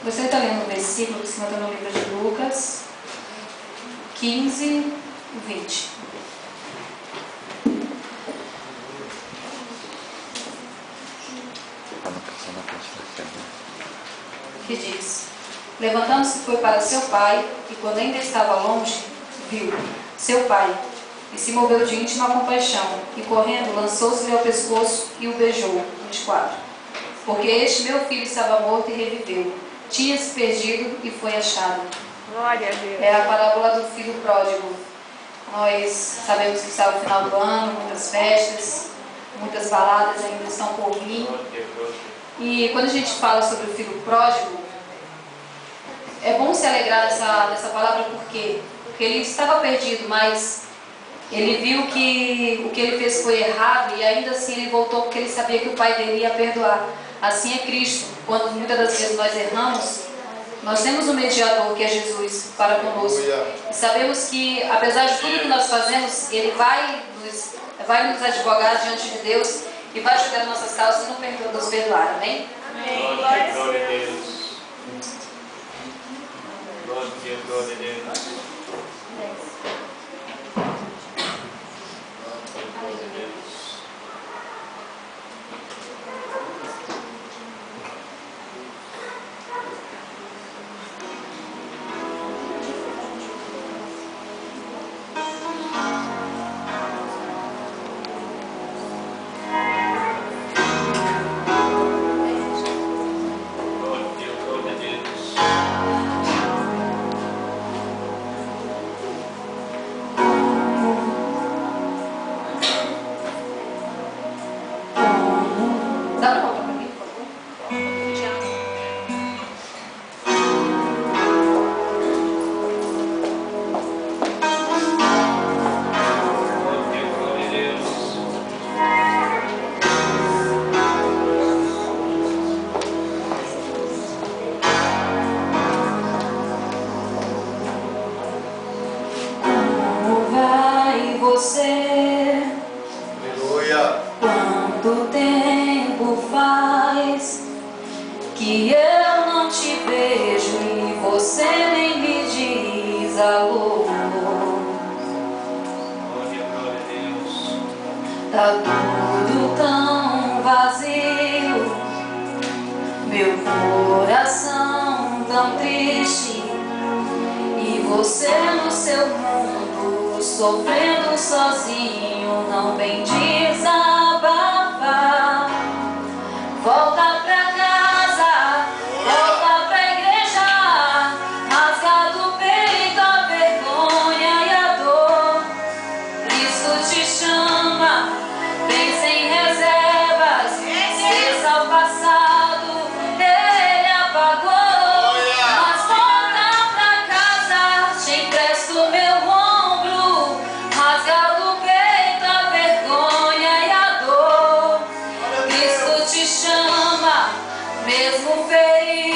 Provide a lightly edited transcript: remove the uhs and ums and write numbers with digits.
Você está lendo um versículo que se encontra no livro de Lucas 15, 20. Que diz: levantando-se foi para seu pai, e quando ainda estava longe, viu seu pai, e se moveu de íntima compaixão, e correndo lançou-se-lhe ao pescoço e o beijou. 24. Porque este meu filho estava morto e reviveu, tinha-se perdido e foi achado. Glória a Deus. É a parábola do filho pródigo. Nós sabemos que está o final do ano, muitas festas, muitas baladas ainda estão por vir. E quando a gente fala sobre o filho pródigo, é bom se alegrar dessa palavra, porque ele estava perdido, mas ele viu que o que ele fez foi errado, e ainda assim ele voltou porque ele sabia que o pai dele ia perdoar. Assim é Cristo. Quando muitas das vezes nós erramos, nós temos um mediador, que é Jesus, para conosco. E sabemos que, apesar de tudo que nós fazemos, Ele vai nos advogar diante de Deus e vai julgar nossas causas e nos perdoar. Amém? Amém. Glória a Deus. Glória a Deus. Dá para voltar para mim, por favor? Glória a Deus. Como vai você? Aleluia. Quanto tempo faz que eu não te vejo e você nem me diz alô? Glória a Deus. Tá tudo tão vazio, meu coração tão triste, e você no seu mundo sofrendo sozinho, não vem desabafar. Volta pra casa, volta pra igreja, rasga do peito a vergonha e a dor. Cristo te chama, vem sem reservas, esqueça o passado, ele apagou. Mas volta pra casa, te empresto meu ombro, rasga do peito a vergonha e a dor. Cristo te chama, mesmo ferido.